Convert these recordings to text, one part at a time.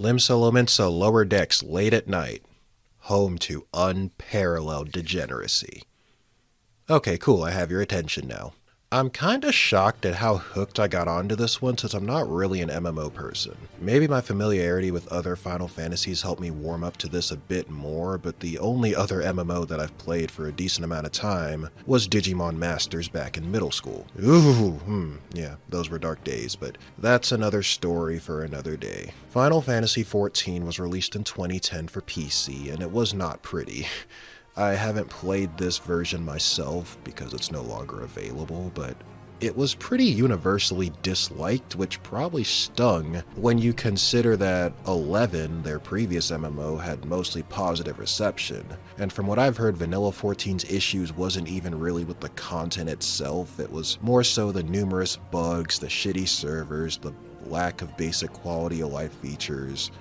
Limsa Lower Decks late at night, home to unparalleled degeneracy. Okay, cool, I have your attention now. I'm kinda shocked at how hooked I got onto this one since I'm not really an MMO person. Maybe my familiarity with other Final Fantasies helped me warm up to this a bit more, but the only other MMO that I've played for a decent amount of time was Digimon Masters back in middle school. Yeah, those were dark days, but that's another story for another day. Final Fantasy XIV was released in 2010 for PC, and it was not pretty. I haven't played this version myself because it's no longer available, but it was pretty universally disliked, which probably stung when you consider that 11, their previous MMO, had mostly positive reception. And from what I've heard, Vanilla 14's issues wasn't even really with the content itself, it was more so the numerous bugs, the shitty servers, the lack of basic quality of life features,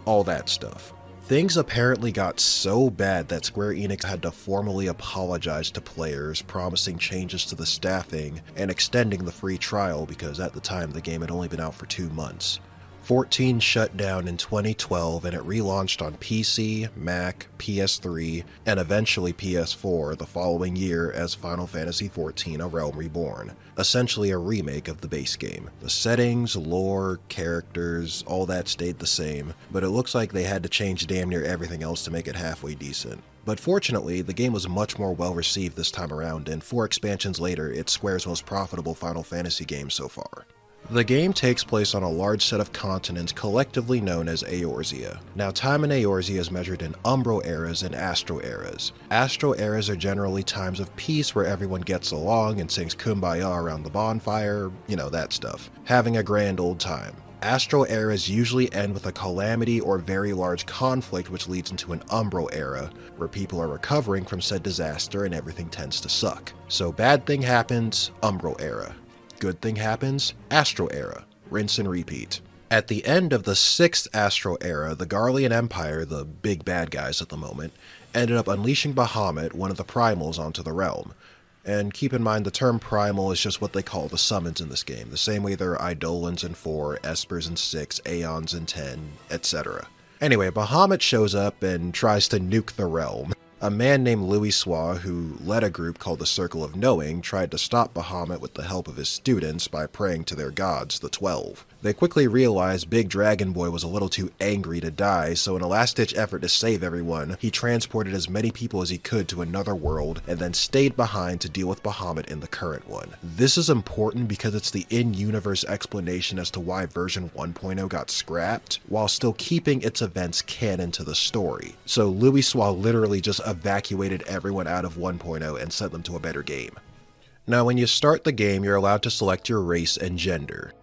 all that stuff. Things apparently got so bad that Square Enix had to formally apologize to players, promising changes to the staffing and extending the free trial because at the time the game had only been out for 2 months. 14 shut down in 2012 and it relaunched on PC, Mac, PS3, and eventually PS4 the following year as Final Fantasy XIV A Realm Reborn, essentially a remake of the base game. The settings, lore, characters, all that stayed the same, but it looks like they had to change damn near everything else to make it halfway decent. But fortunately, the game was much more well received this time around, and 4 expansions later, it's Square's most profitable Final Fantasy game so far. The game takes place on a large set of continents collectively known as Eorzea. Now, time in Eorzea is measured in Umbral eras and Astral eras. Astral eras are generally times of peace where everyone gets along and sings Kumbaya around the bonfire, that stuff, having a grand old time. Astral eras usually end with a calamity or very large conflict which leads into an Umbral era, where people are recovering from said disaster and everything tends to suck. So bad thing happens, Umbral era. Good thing happens, Astral era. Rinse and repeat. At the end of the 6th Astral era, the Garlean Empire, the big bad guys at the moment, ended up unleashing Bahamut, one of the primals, onto the realm. And keep in mind the term primal is just what they call the summons in this game, the same way there are Eidolons in 4, Espers in 6, Aeons in 10, etc. Anyway, Bahamut shows up and tries to nuke the realm. A man named Louisoix, who led a group called the Circle of Knowing, tried to stop Bahamut with the help of his students by praying to their gods, the 12. They quickly realized Big Dragon Boy was a little too angry to die, so in a last-ditch effort to save everyone, he transported as many people as he could to another world and then stayed behind to deal with Bahamut in the current one. This is important because it's the in-universe explanation as to why version 1.0 got scrapped, while still keeping its events canon to the story. So Louisoix literally just evacuated everyone out of 1.0 and sent them to a better game. Now, when you start the game, you're allowed to select your race and gender.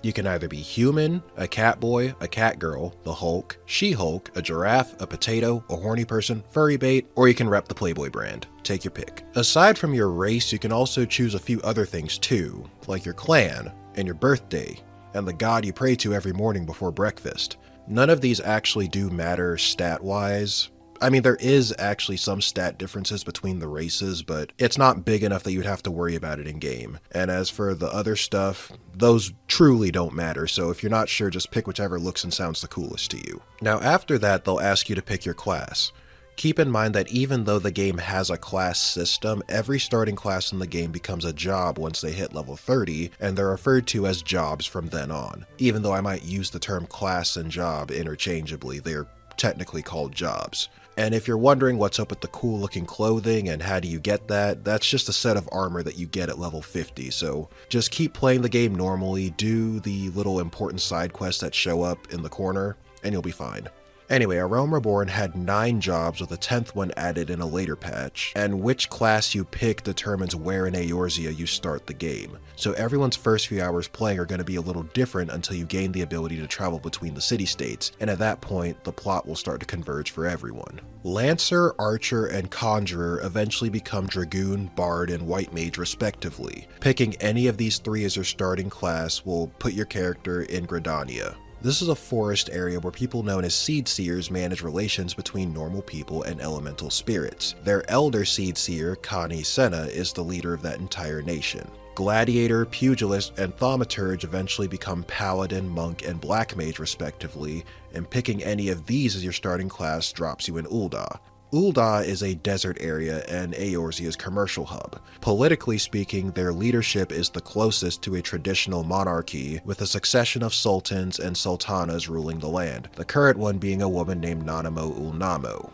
You can either be human, a cat boy, a cat girl, the Hulk, She-Hulk, a giraffe, a potato, a horny person, furry bait, or you can rep the Playboy brand. Take your pick. Aside from your race, you can also choose a few other things too, like your clan, and your birthday, and the god you pray to every morning before breakfast. None of these actually do matter stat-wise. I mean, there is actually some stat differences between the races, but it's not big enough that you'd have to worry about it in-game. And as for the other stuff, those truly don't matter, so if you're not sure, just pick whichever looks and sounds the coolest to you. Now after that, they'll ask you to pick your class. Keep in mind that even though the game has a class system, every starting class in the game becomes a job once they hit level 30, and they're referred to as jobs from then on. Even though I might use the term class and job interchangeably, they're technically called jobs. And if you're wondering what's up with the cool looking clothing and how do you get that, that's just a set of armor that you get at level 50, so just keep playing the game normally, do the little important side quests that show up in the corner, and you'll be fine. Anyway, A Realm Reborn had 9 jobs with a 10th one added in a later patch, and which class you pick determines where in Eorzea you start the game. So everyone's first few hours playing are going to be a little different until you gain the ability to travel between the city-states, and at that point, the plot will start to converge for everyone. Lancer, Archer, and Conjurer eventually become Dragoon, Bard, and White Mage respectively. Picking any of these 3 as your starting class will put your character in Gridania. This is a forest area where people known as Seed Seers manage relations between normal people and elemental spirits. Their elder Seed Seer, Kani Senna, is the leader of that entire nation. Gladiator, Pugilist, and Thaumaturge eventually become Paladin, Monk, and Black Mage respectively, and picking any of these as your starting class drops you in Ul'dah. Ul'dah is a desert area and Eorzean's commercial hub. Politically speaking, their leadership is the closest to a traditional monarchy, with a succession of sultans and sultanas ruling the land, the current one being a woman named Nanamo Ul'Namo.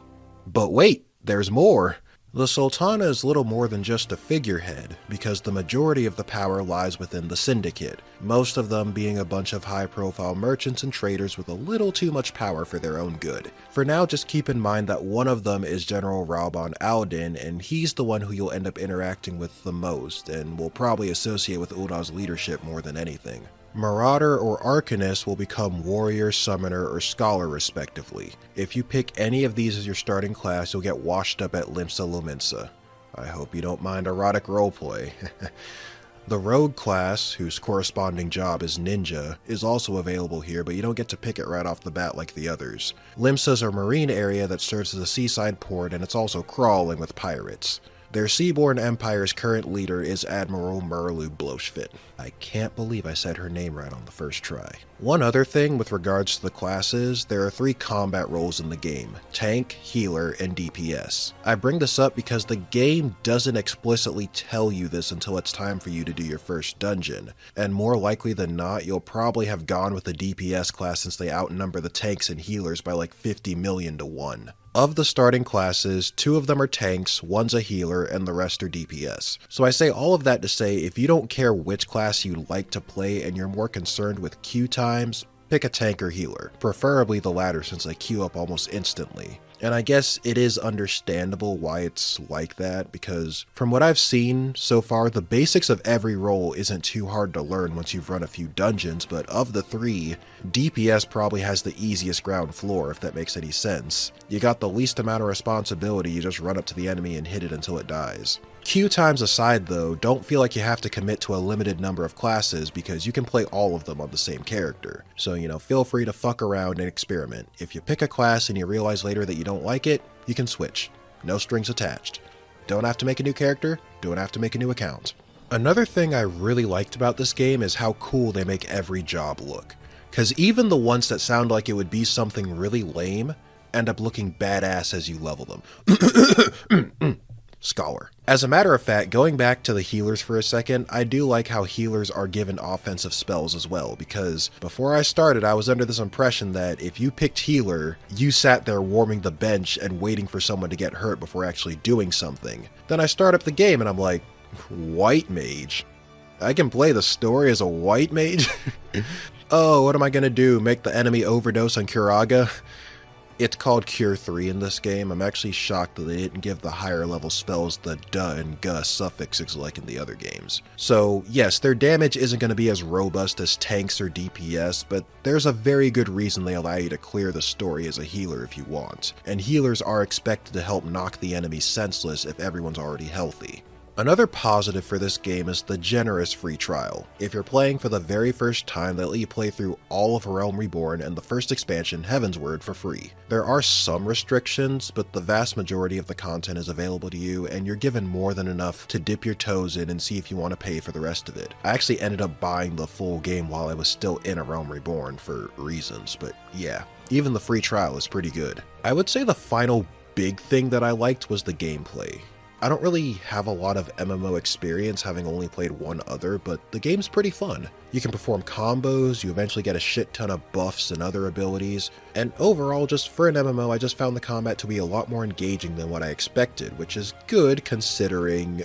But wait, there's more! The Sultana is little more than just a figurehead, because the majority of the power lies within the Syndicate, most of them being a bunch of high-profile merchants and traders with a little too much power for their own good. For now, just keep in mind that one of them is General Rauban Aldin, and he's the one who you'll end up interacting with the most, and will probably associate with Uldah's leadership more than anything. Marauder or Arcanist will become Warrior, Summoner, or Scholar respectively. If you pick any of these as your starting class, you'll get washed up at Limsa Lominsa. I hope you don't mind erotic roleplay. The Rogue class, whose corresponding job is Ninja, is also available here, but you don't get to pick it right off the bat like the others. Limsa's a marine area that serves as a seaside port, and it's also crawling with pirates. Their Seaborn Empire's current leader is Admiral Merlu Bloshfit. I can't believe I said her name right on the first try. One other thing with regards to the classes, there are 3 combat roles in the game: Tank, Healer, and DPS. I bring this up because the game doesn't explicitly tell you this until it's time for you to do your first dungeon, and more likely than not, you'll probably have gone with the DPS class since they outnumber the tanks and healers by like 50 million to 1. Of the starting classes, 2 of them are tanks, 1's a healer, and the rest are DPS. So I say all of that to say, if you don't care which class you like to play and you're more concerned with queue times, pick a tank or healer, preferably the latter since they queue up almost instantly. And I guess it is understandable why it's like that, because from what I've seen so far, the basics of every role isn't too hard to learn once you've run a few dungeons, but of the 3, DPS probably has the easiest ground floor, if that makes any sense. You got the least amount of responsibility, you just run up to the enemy and hit it until it dies. Queue times aside though, don't feel like you have to commit to a limited number of classes because you can play all of them on the same character. So, feel free to fuck around and experiment. If you pick a class and you realize later that you don't like it, you can switch. No strings attached. Don't have to make a new character, don't have to make a new account. Another thing I really liked about this game is how cool they make every job look. Cause even the ones that sound like it would be something really lame end up looking badass as you level them. Scholar. As a matter of fact, going back to the healers for a second, I do like how healers are given offensive spells as well, because before I started, I was under this impression that if you picked healer, you sat there warming the bench and waiting for someone to get hurt before actually doing something. Then I start up the game and I'm like, white mage? I can play the story as a white mage? Oh, what am I gonna do? Make the enemy overdose on Curaga? It's called Cure 3 in this game. I'm actually shocked that they didn't give the higher level spells the duh and guh suffixes like in the other games. So yes, their damage isn't going to be as robust as tanks or DPS, but there's a very good reason they allow you to clear the story as a healer if you want. And healers are expected to help knock the enemy senseless if everyone's already healthy. Another positive for this game is the generous free trial. If you're playing for the very first time, they'll let you play through all of A Realm Reborn and the first expansion, Heavensward, for free. There are some restrictions, but the vast majority of the content is available to you, and you're given more than enough to dip your toes in and see if you want to pay for the rest of it. I actually ended up buying the full game while I was still in A Realm Reborn for reasons, but yeah, even the free trial is pretty good. I would say the final big thing that I liked was the gameplay. I don't really have a lot of MMO experience, having only played one other, but the game's pretty fun. You can perform combos, you eventually get a shit ton of buffs and other abilities, and overall, just for an MMO, I just found the combat to be a lot more engaging than what I expected, which is good considering...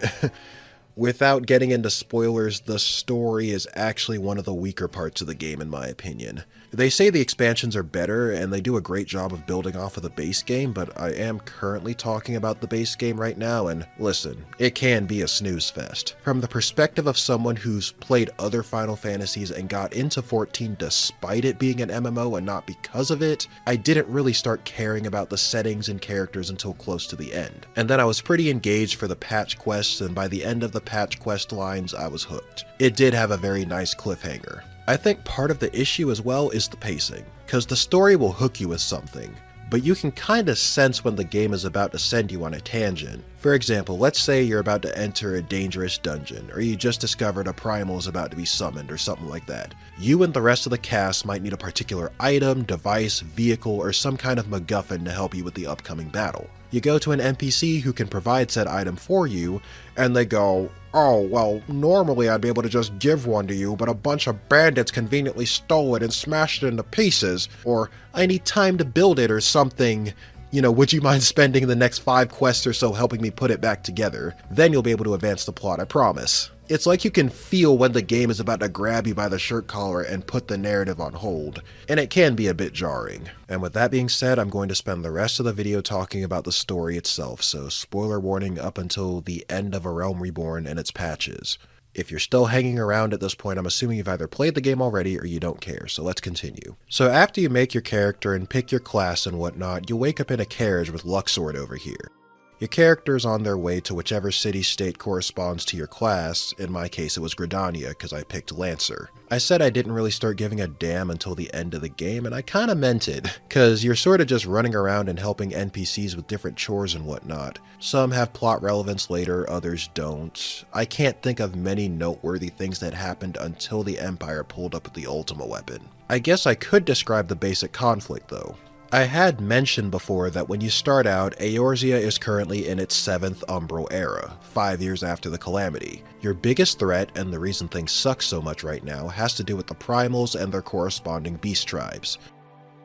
Without getting into spoilers, the story is actually one of the weaker parts of the game in my opinion. They say the expansions are better, and they do a great job of building off of the base game, but I am currently talking about the base game right now, and listen, it can be a snooze fest. From the perspective of someone who's played other Final Fantasies and got into 14 despite it being an MMO and not because of it, I didn't really start caring about the settings and characters until close to the end. And then I was pretty engaged for the patch quests, and by the end of the patch quest lines, I was hooked. It did have a very nice cliffhanger. I think part of the issue as well is the pacing, because the story will hook you with something, but you can kinda sense when the game is about to send you on a tangent. For example, let's say you're about to enter a dangerous dungeon, or you just discovered a primal is about to be summoned or something like that. You and the rest of the cast might need a particular item, device, vehicle, or some kind of MacGuffin to help you with the upcoming battle. You go to an NPC who can provide said item for you, and they go, "Oh, well, normally I'd be able to just give one to you, but a bunch of bandits conveniently stole it and smashed it into pieces," or "I need time to build it," or something. Would you mind spending the next 5 quests or so helping me put it back together? Then you'll be able to advance the plot, I promise. It's like you can feel when the game is about to grab you by the shirt collar and put the narrative on hold, and it can be a bit jarring. And with that being said, I'm going to spend the rest of the video talking about the story itself, so spoiler warning up until the end of A Realm Reborn and its patches. If you're still hanging around at this point, I'm assuming you've either played the game already or you don't care, so let's continue. So after you make your character and pick your class and whatnot, you wake up in a carriage with Luxord over here. Your character's on their way to whichever city-state corresponds to your class. In my case, it was Gridania, because I picked Lancer. I said I didn't really start giving a damn until the end of the game, and I kinda meant it, because you're sorta just running around and helping NPCs with different chores and whatnot. Some have plot relevance later, others don't. I can't think of many noteworthy things that happened until the Empire pulled up with the Ultima weapon. I guess I could describe the basic conflict, though. I had mentioned before that when you start out, Eorzean is currently in its 7th Umbral era, 5 years after the Calamity. Your biggest threat, and the reason things suck so much right now, has to do with the primals and their corresponding beast tribes.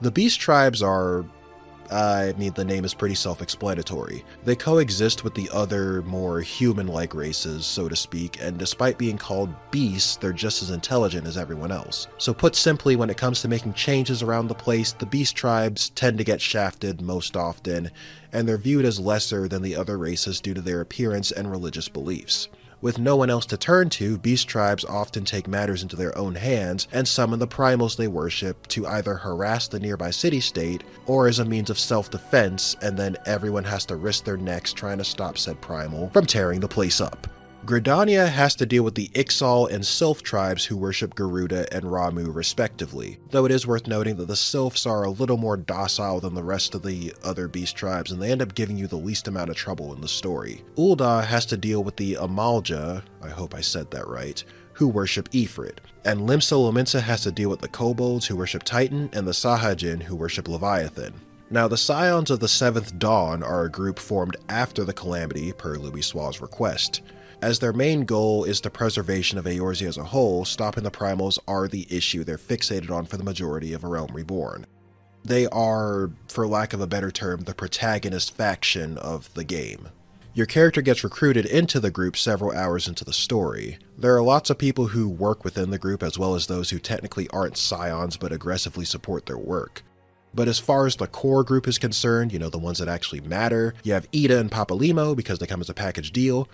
The beast tribes are... the name is pretty self-explanatory. They coexist with the other, more human-like races, so to speak, and despite being called beasts, they're just as intelligent as everyone else. So put simply, when it comes to making changes around the place, the beast tribes tend to get shafted most often, and they're viewed as lesser than the other races due to their appearance and religious beliefs. With no one else to turn to, beast tribes often take matters into their own hands and summon the primals they worship to either harass the nearby city-state or as a means of self-defense, and then everyone has to risk their necks trying to stop said primal from tearing the place up. Gridania has to deal with the Ixal and Sylph tribes who worship Garuda and Ramu respectively, though it is worth noting that the Sylphs are a little more docile than the rest of the other beast tribes, and they end up giving you the least amount of trouble in the story. Ul'dah has to deal with the Amalja, I hope I said that right, who worship Ifrit, and Limsa Lominsa has to deal with the Kobolds who worship Titan and the Sahajin who worship Leviathan. Now, the Scions of the 7th Dawn are a group formed after the Calamity, per Louisoix's request. As their main goal is the preservation of Eorzea as a whole, stopping the primals are the issue they're fixated on for the majority of A Realm Reborn. They are, for lack of a better term, the protagonist faction of the game. Your character gets recruited into the group several hours into the story. There are lots of people who work within the group as well as those who technically aren't Scions but aggressively support their work. But as far as the core group is concerned, the ones that actually matter, you have Ida and Papalimo because they come as a package deal,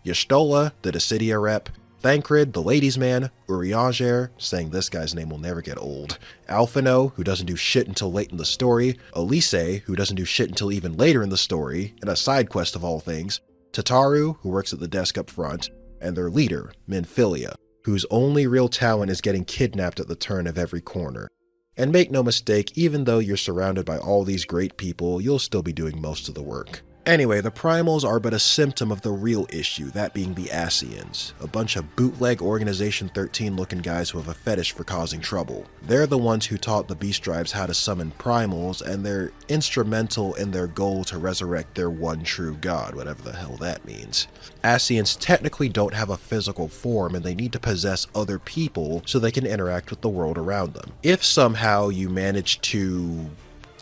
Y'shtola, the Dissidia rep, Thancred, the ladies' man, Urianger, saying this guy's name will never get old, Alphino, who doesn't do shit until late in the story, Elise, who doesn't do shit until even later in the story, and a side quest of all things, Tataru, who works at the desk up front, and their leader, Minfilia, whose only real talent is getting kidnapped at the turn of every corner. And make no mistake, even though you're surrounded by all these great people, you'll still be doing most of the work. Anyway, the primals are but a symptom of the real issue, that being the Ascians, a bunch of bootleg Organization 13 looking guys who have a fetish for causing trouble. They're the ones who taught the beast tribes how to summon primals, and they're instrumental in their goal to resurrect their one true god, whatever the hell that means. Ascians technically don't have a physical form, and they need to possess other people so they can interact with the world around them. If somehow you manage to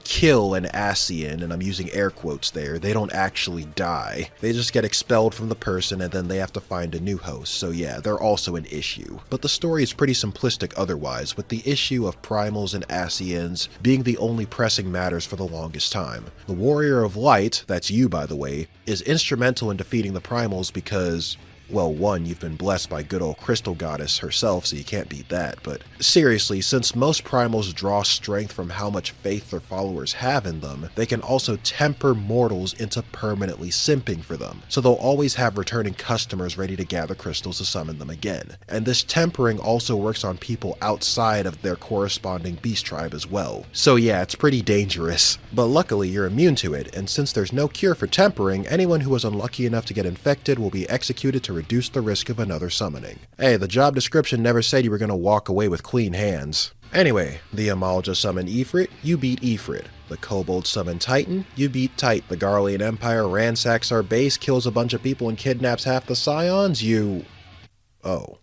kill an Ascian, and I'm using air quotes there, they don't actually die. They just get expelled from the person and then they have to find a new host, so yeah, they're also an issue. But the story is pretty simplistic otherwise, with the issue of primals and Ascians being the only pressing matters for the longest time. The Warrior of Light, that's you by the way, is instrumental in defeating the primals because Well, one, you've been blessed by good old Crystal Goddess herself, so you can't beat that, but seriously, since most primals draw strength from how much faith their followers have in them, they can also temper mortals into permanently simping for them, so they'll always have returning customers ready to gather crystals to summon them again. And this tempering also works on people outside of their corresponding beast tribe as well. So yeah, it's pretty dangerous. But luckily you're immune to it, and since there's no cure for tempering, anyone who was unlucky enough to get infected will be executed to reduce the risk of another summoning. Hey, the job description never said you were gonna walk away with clean hands. Anyway, the Amalja summon Ifrit, you beat Ifrit. The Kobold summon Titan, you beat Titan. The Garlean Empire ransacks our base, kills a bunch of people and kidnaps half the Scions, you... Oh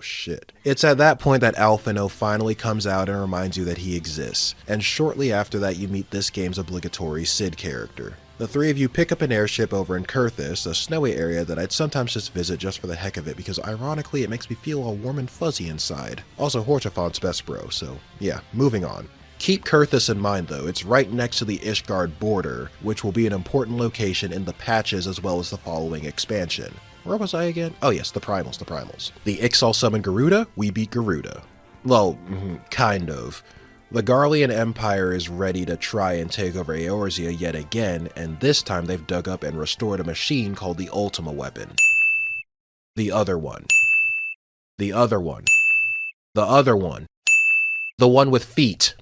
shit. It's at that point that Alphino finally comes out and reminds you that he exists, and shortly after that you meet this game's obligatory Cid character. The three of you pick up an airship over in Kurthis, a snowy area that I'd sometimes just visit just for the heck of it because ironically it makes me feel all warm and fuzzy inside. Also Horchafont's best bro, so yeah, moving on. Keep Kurthis in mind though, it's right next to the Ishgard border, which will be an important location in the patches as well as the following expansion. Where was I again? Oh yes, the primals. The Ixal summon Garuda, we beat Garuda. Well, kind of. The Garlean Empire is ready to try and take over Eorzea yet again, and this time they've dug up and restored a machine called the Ultima Weapon. The other one. The one with feet.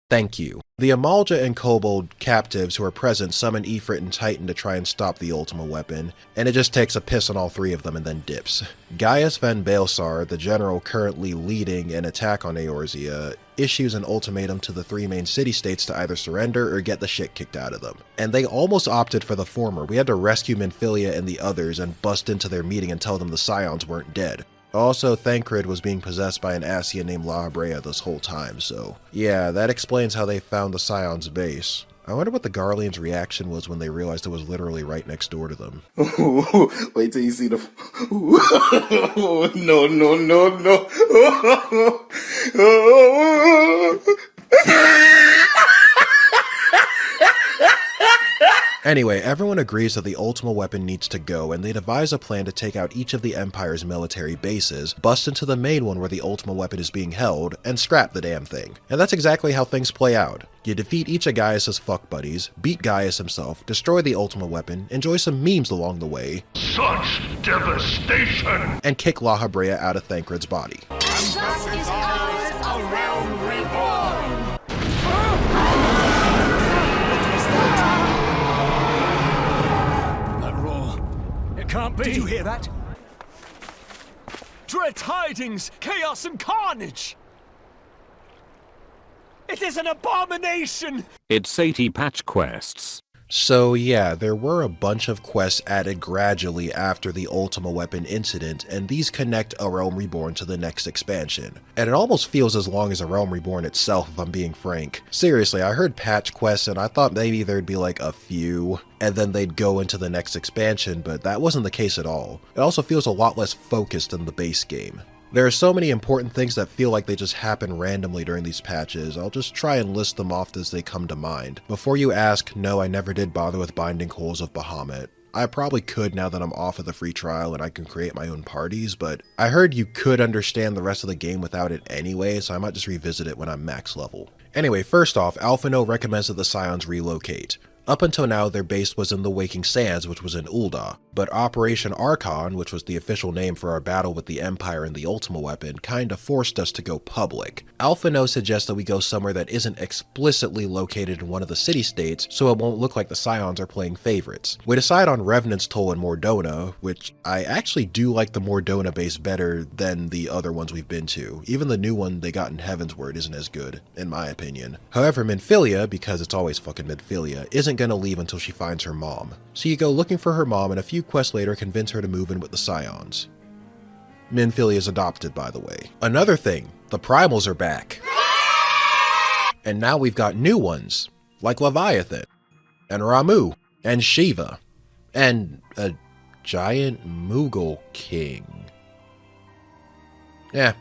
Thank you. The Amalja and Kobold captives who are present summon Ifrit and Titan to try and stop the Ultima Weapon, and it just takes a piss on all three of them and then dips. Gaius van Baelsar, the general currently leading an attack on Eorzea, issues an ultimatum to the three main city-states to either surrender or get the shit kicked out of them. And they almost opted for the former. We had to rescue Minfilia and the others and bust into their meeting and tell them the Scions weren't dead. Also, Thancred was being possessed by an Ascian named La Habrea this whole time, so yeah, that explains how they found the Scion's base. I wonder what the Garleans' reaction was when they realized it was literally right next door to them. Wait till you see the... Anyway, everyone agrees that the Ultima Weapon needs to go, and they devise a plan to take out each of the Empire's military bases, bust into the main one where the Ultima Weapon is being held, and scrap the damn thing. And that's exactly how things play out. You defeat each of Gaius' fuck buddies, beat Gaius himself, destroy the Ultima Weapon, enjoy some memes along the way, such devastation, and kick La Habrea out of Thancred's body. And thus is ours a realm reborn! Can't be. Did you hear that? Dread tidings, chaos and carnage! It is an abomination! It's 80 patch quests. So yeah, there were a bunch of quests added gradually after the Ultima Weapon incident, and these connect A Realm Reborn to the next expansion. And it almost feels as long as A Realm Reborn itself, if I'm being frank. Seriously, I heard patch quests and I thought maybe there'd be like a few, and then they'd go into the next expansion, but that wasn't the case at all. It also feels a lot less focused than the base game. There are so many important things that feel like they just happen randomly during these patches. I'll just try and list them off as they come to mind. Before you ask, no, I never did bother with Binding Coals of Bahamut. I probably could now that I'm off of the free trial and I can create my own parties, but I heard you could understand the rest of the game without it anyway, so I might just revisit it when I'm max level. Anyway, first off, Alphino recommends that the Scions relocate. Up until now, their base was in the Waking Sands, which was in Ul'dah, but Operation Archon, which was the official name for our battle with the Empire and the Ultima Weapon, kinda forced us to go public. Alphino suggests that we go somewhere that isn't explicitly located in one of the city-states, so it won't look like the Scions are playing favorites. We decide on Revenant's Toll in Mordona, which I actually do like the Mordona base better than the other ones we've been to. Even the new one they got in Heavensward isn't as good, in my opinion. However, Minfilia, because it's always fucking Minfilia, isn't gonna leave until she finds her mom. So you go looking for her mom and a few quests later convince her to move in with the Scions. Minfilia is adopted, by the way. Another thing, the primals are back. And now we've got new ones, like Leviathan, and Ramu, and Shiva, and a giant Moogle king.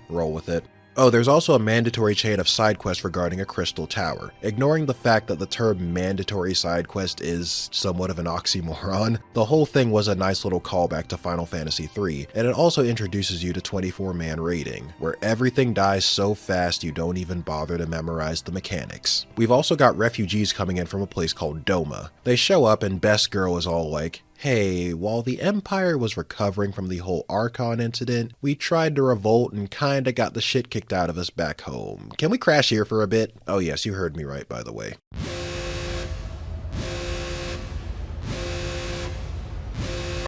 Roll with it. Oh, there's also a mandatory chain of side quests regarding a crystal tower. Ignoring the fact that the term mandatory side quest is somewhat of an oxymoron, the whole thing was a nice little callback to Final Fantasy III, and it also introduces you to 24-man raiding, where everything dies so fast you don't even bother to memorize the mechanics. We've also got refugees coming in from a place called Doma. They show up and Best Girl is all like, hey, while the Empire was recovering from the whole Archon incident, we tried to revolt and kinda got the shit kicked out of us back home. Can we crash here for a bit? Oh yes, you heard me right, by the way.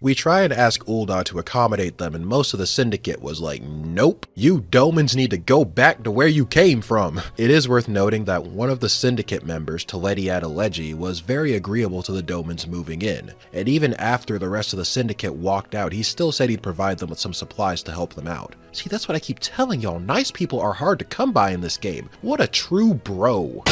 We try and ask Ul'dah to accommodate them, and most of the Syndicate was like, nope, you Domans need to go back to where you came from. It is worth noting that one of the Syndicate members, Teledi Adeleji, was very agreeable to the Domans moving in, and even after the rest of the Syndicate walked out, he still said he'd provide them with some supplies to help them out. See, that's what I keep telling y'all, nice people are hard to come by in this game. What a true bro.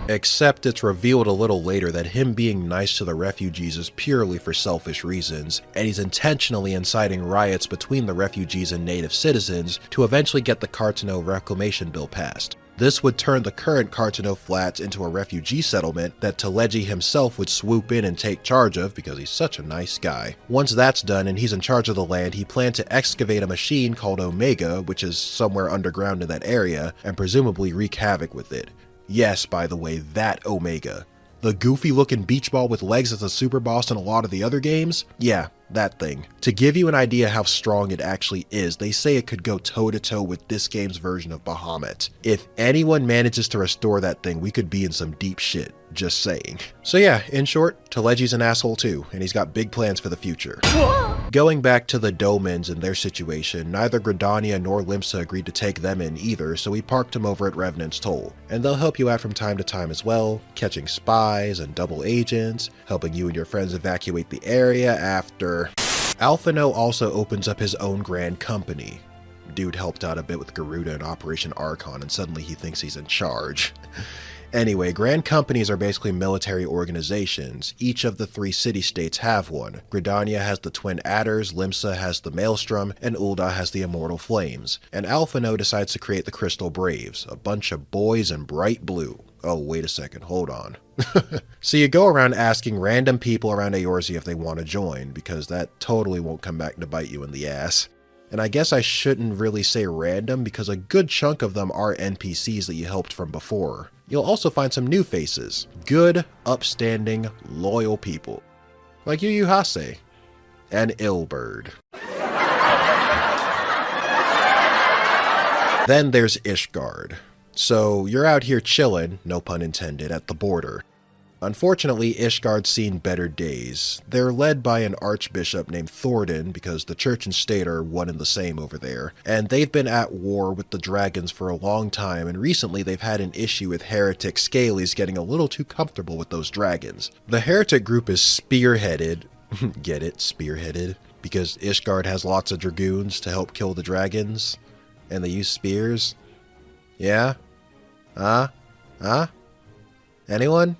Except it's revealed a little later that him being nice to the refugees is purely for selfish reasons, and he's intentionally inciting riots between the refugees and native citizens to eventually get the Cartano Reclamation Bill passed. This would turn the current Cartano Flats into a refugee settlement that Teleji himself would swoop in and take charge of because he's such a nice guy. Once that's done and he's in charge of the land, he planned to excavate a machine called Omega, which is somewhere underground in that area, and presumably wreak havoc with it. Yes, by the way, that Omega. The goofy looking beach ball with legs that's a super boss in a lot of the other games? Yeah, that thing. To give you an idea how strong it actually is, they say it could go toe to toe with this game's version of Bahamut. If anyone manages to restore that thing, we could be in some deep shit. Just saying. So yeah, in short, Teleji's an asshole too, and he's got big plans for the future. Going back to the Domans and their situation, neither Gridania nor Limsa agreed to take them in either, so we parked them over at Revenant's Toll. And they'll help you out from time to time as well, catching spies and double agents, helping you and your friends evacuate the area after... Alphino also opens up his own grand company. Dude helped out a bit with Garuda and Operation Archon, and suddenly he thinks he's in charge. Anyway, grand companies are basically military organizations. Each of the 3 city-states have one. Gridania has the Twin Adders, Limsa has the Maelstrom, and Ul'dah has the Immortal Flames. And Alphino decides to create the Crystal Braves, a bunch of boys in bright blue. Oh, wait a second, hold on. So you go around asking random people around Eorzea if they want to join, because that totally won't come back to bite you in the ass. And I guess I shouldn't really say random, because a good chunk of them are NPCs that you helped from before. You'll also find some new faces. Good, upstanding, loyal people. Like Yu Hase. And Ilbird. Then there's Ishgard. So you're out here chilling, no pun intended, at the border. Unfortunately, Ishgard's seen better days. They're led by an archbishop named Thordan, because the church and state are one and the same over there, and they've been at war with the dragons for a long time, and recently they've had an issue with heretic Scalies getting a little too comfortable with those dragons. The heretic group is spearheaded, get it, spearheaded, because Ishgard has lots of dragoons to help kill the dragons, and they use spears. Yeah? Anyone?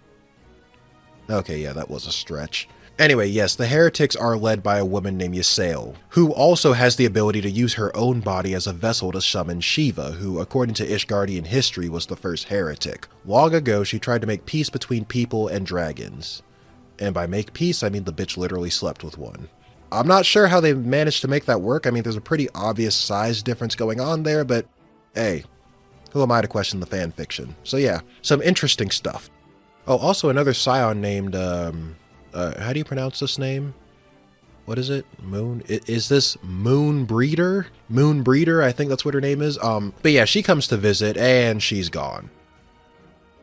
Okay, yeah, that was a stretch. Anyway, yes, the heretics are led by a woman named Ysael, who also has the ability to use her own body as a vessel to summon Shiva, who, according to Ishgardian history, was the first heretic. Long ago, she tried to make peace between people and dragons. And by make peace, I mean the bitch literally slept with one. I'm not sure how they managed to make that work. I mean, there's a pretty obvious size difference going on there, but hey, who am I to question the fan fiction? So yeah, some interesting stuff. Oh, also another scion named, how do you pronounce this name? What is it? Moon? Is this Moon Breeder? Moon Breeder, I think that's what her name is. But yeah, she comes to visit, and she's gone.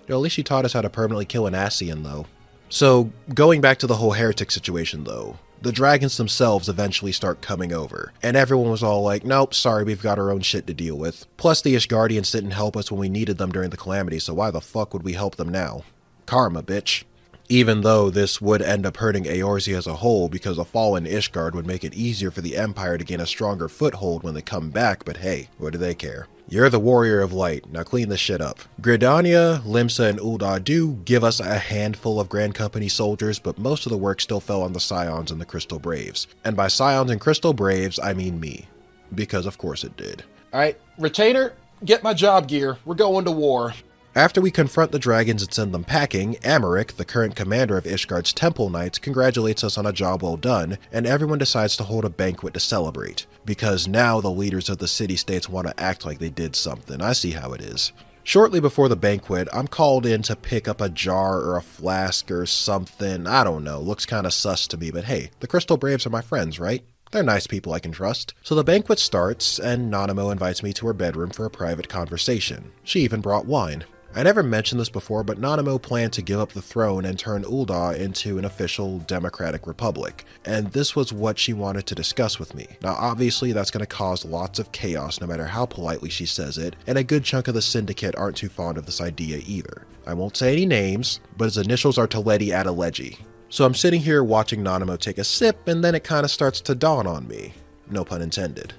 At least she taught us how to permanently kill an Ascian, though. So, going back to the whole heretic situation, though, the dragons themselves eventually start coming over, and everyone was all like, nope, sorry, we've got our own shit to deal with. Plus, the Ishgardians didn't help us when we needed them during the Calamity, so why the fuck would we help them now? Karma, bitch. Even though this would end up hurting Eorzea as a whole, because a fallen Ishgard would make it easier for the Empire to gain a stronger foothold when they come back, but hey, what do they care? You're the warrior of light, now clean this shit up. Gridania, Limsa, and Ul'dah do give us a handful of Grand Company soldiers, but most of the work still fell on the Scions and the Crystal Braves. And by Scions and Crystal Braves, I mean me. Because of course it did. Alright, Retainer, Get my job gear. We're going to war. After we confront the dragons and send them packing, Amaric, the current commander of Ishgard's Temple Knights, congratulates us on a job well done, and everyone decides to hold a banquet to celebrate. Because now the leaders of the city-states want to act like they did something. I see how it is. Shortly before the banquet, I'm called in to pick up a jar or a flask or something. I don't know, looks kinda sus to me, but hey, the Crystal Braves are my friends, right? They're nice people I can trust. So the banquet starts, and Nanamo invites me to her bedroom for a private conversation. She even brought wine. I never mentioned this before, but Nanamo planned to give up the throne and turn Ul'dah into an official democratic republic, and this was what she wanted to discuss with me. Now obviously that's going to cause lots of chaos no matter how politely she says it, and a good chunk of the syndicate aren't too fond of this idea either. I won't say any names, but his initials are Teledi Adeleji. So I'm sitting here watching Nanamo take a sip, and then it kind of starts to dawn on me. No pun intended.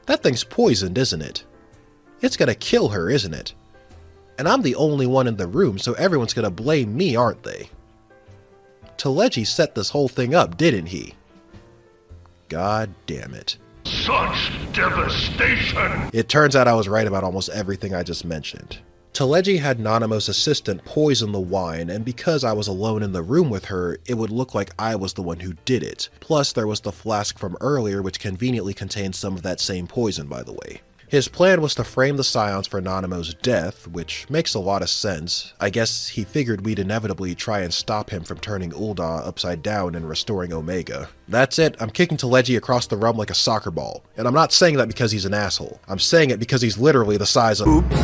That thing's poisoned, isn't it? It's gonna kill her, isn't it? And I'm the only one in the room, so everyone's gonna blame me, aren't they? Teleji set this whole thing up, didn't he? God damn it. Such devastation! It turns out I was right about almost everything I just mentioned. Teleji had Nanamo's assistant poison the wine, and because I was alone in the room with her, it would look like I was the one who did it. Plus, there was the flask from earlier which conveniently contained some of that same poison, by the way. His plan was to frame the Scions for Nanamo's death, which makes a lot of sense. I guess he figured we'd inevitably try and stop him from turning Ul'dah upside down and restoring Omega. That's it, I'm kicking Teleji across the room like a soccer ball. And I'm not saying that because he's an asshole. I'm saying it because he's literally the size of— Oops,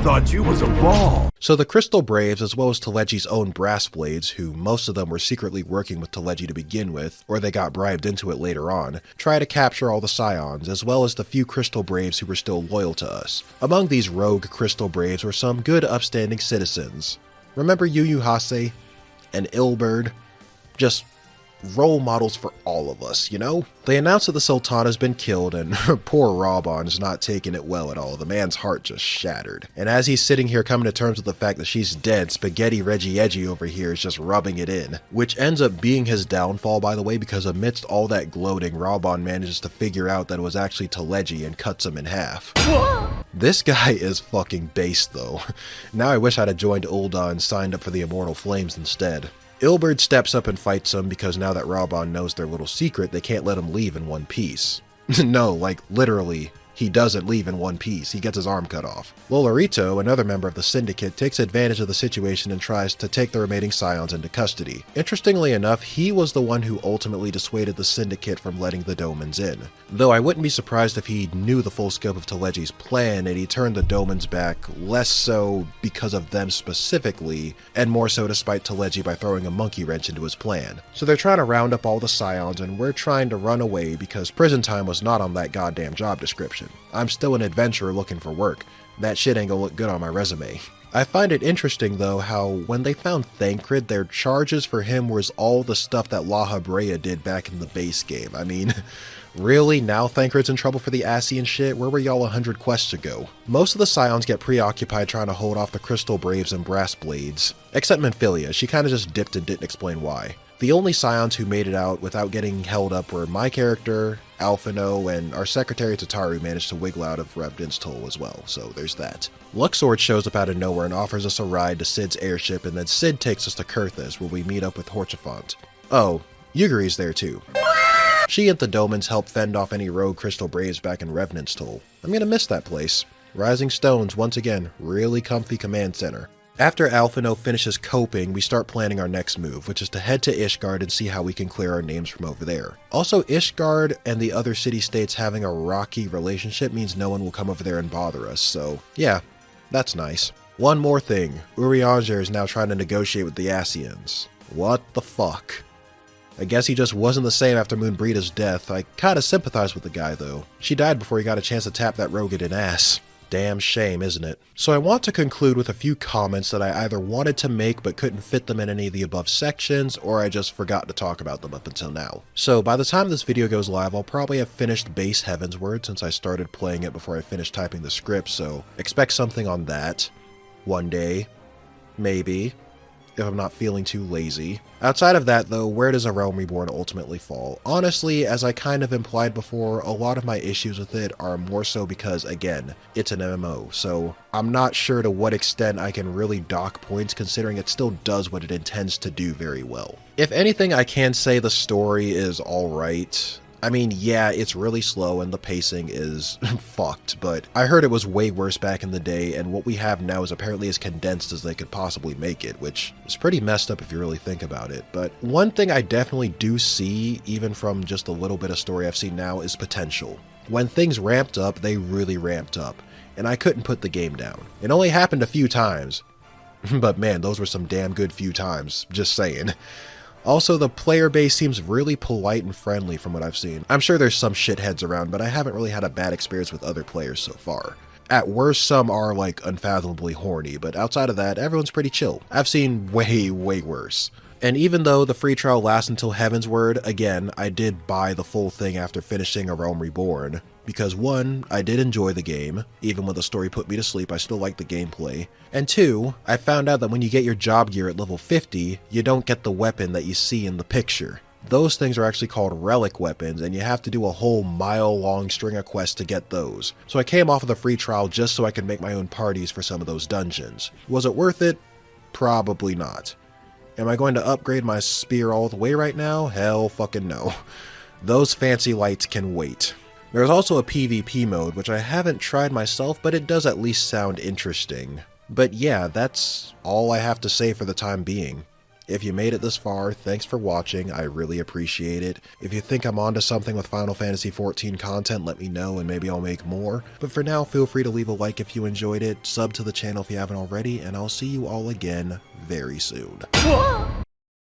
thought you was a ball. So the Crystal Braves, as well as Teleji's own Brass Blades, who most of them were secretly working with Teleji to begin with, or they got bribed into it later on, try to capture all the Scions, as well as the few Crystal Braves who were still loyal to us. Among these rogue Crystal Braves were some good upstanding citizens. Remember Yu Yu Hase and Ilberd? Just role models for all of us, you know? They announced that the Sultana has been killed, and poor Raubon is not taking it well at all. The man's heart just shattered. And as he's sitting here coming to terms with the fact that she's dead, Spaghetti Reggie Edgy over here is just rubbing it in. Which ends up being his downfall, by the way, because amidst all that gloating, Raubon manages to figure out that it was actually Teleji and cuts him in half. This guy is fucking based though. Now I wish I'd have joined Ul'dah and signed up for the Immortal Flames instead. Ilberd steps up and fights him because now that Raubon knows their little secret, they can't let him leave in one piece. No, like literally, he doesn't leave in one piece. He gets his arm cut off. Lolorito, another member of the Syndicate, takes advantage of the situation and tries to take the remaining Scions into custody. Interestingly enough, he was the one who ultimately dissuaded the Syndicate from letting the Domans in. Though I wouldn't be surprised if he knew the full scope of Teleji's plan and he turned the Domans back, less so because of them specifically, and more so to spite Teleji by throwing a monkey wrench into his plan. So they're trying to round up all the Scions, and we're trying to run away because prison time was not on that goddamn job description. I'm still an adventurer looking for work. That shit ain't gonna look good on my resume. I find it interesting though how when they found Thancred, their charges for him was all the stuff that La Habrea did back in the base game. I mean, really? Now Thancred's in trouble for the Ascian shit? Where were y'all 100 quests ago? Most of the Scions get preoccupied trying to hold off the Crystal Braves and Brass Blades. Except Menphilia, she kinda just dipped and didn't explain why. The only Scions who made it out without getting held up were my character, Alphino, and our secretary Tataru managed to wiggle out of Revenant's Toll as well, so there's that. Luxord shows up out of nowhere and offers us a ride to Cid's airship, and then Cid takes us to Kurthis, where we meet up with Horchafont. Oh, Yuguri's there too. She and the Domans help fend off any rogue Crystal Braves back in Revenant's Toll. I'm gonna miss that place. Rising Stones, once again, really comfy command center. After Alphino finishes coping, we start planning our next move, which is to head to Ishgard and see how we can clear our names from over there. Also, Ishgard and the other city-states having a rocky relationship means no one will come over there and bother us, so yeah, that's nice. One more thing, Urianger is now trying to negotiate with the Ascians. What the fuck? I guess he just wasn't the same after Moonbreeda's death. I kinda sympathize with the guy though. She died before he got a chance to tap that Rogadin ass. Damn shame, isn't it? So I want to conclude with a few comments that I either wanted to make but couldn't fit them in any of the above sections, or I just forgot to talk about them up until now. So by the time this video goes live, I'll probably have finished base Heavensward since I started playing it before I finished typing the script, so expect something on that. One day. Maybe. if I'm not feeling too lazy. Outside of that though, where does A Realm Reborn ultimately fall? Honestly, as I kind of implied before, a lot of my issues with it are more so because, again, it's an MMO, so I'm not sure to what extent I can really dock points considering it still does what it intends to do very well. If anything, I can say the story is alright. I mean, yeah, it's really slow and the pacing is fucked, but I heard it was way worse back in the day, and what we have now is apparently as condensed as they could possibly make it, which is pretty messed up if you really think about it. But one thing I definitely do see, even from just a little bit of story I've seen now, is potential. When things ramped up, they really ramped up, and I couldn't put the game down. It only happened a few times, but man, those were some damn good few times, just saying. Also, the player base seems really polite and friendly from what I've seen. I'm sure there's some shitheads around, but I haven't really had a bad experience with other players so far. At worst, some are like unfathomably horny, but outside of that, everyone's pretty chill. I've seen way worse. And even though the free trial lasts until Heavensward, again, I did buy the full thing after finishing A Realm Reborn. Because one, I did enjoy the game, even when the story put me to sleep, I still liked the gameplay. And two, I found out that when you get your job gear at level 50, you don't get the weapon that you see in the picture. Those things are actually called relic weapons, and you have to do a whole mile-long string of quests to get those. So I came off of the free trial just so I could make my own parties for some of those dungeons. Was it worth it? Probably not. Am I going to upgrade my spear all the way right now? Hell fucking no. Those fancy lights can wait. There's also a PvP mode, which I haven't tried myself, but it does at least sound interesting. But yeah, that's all I have to say for the time being. If you made it this far, thanks for watching, I really appreciate it. If you think I'm onto something with Final Fantasy XIV content, let me know and maybe I'll make more. But for now, feel free to leave a like if you enjoyed it, sub to the channel if you haven't already, and I'll see you all again very soon.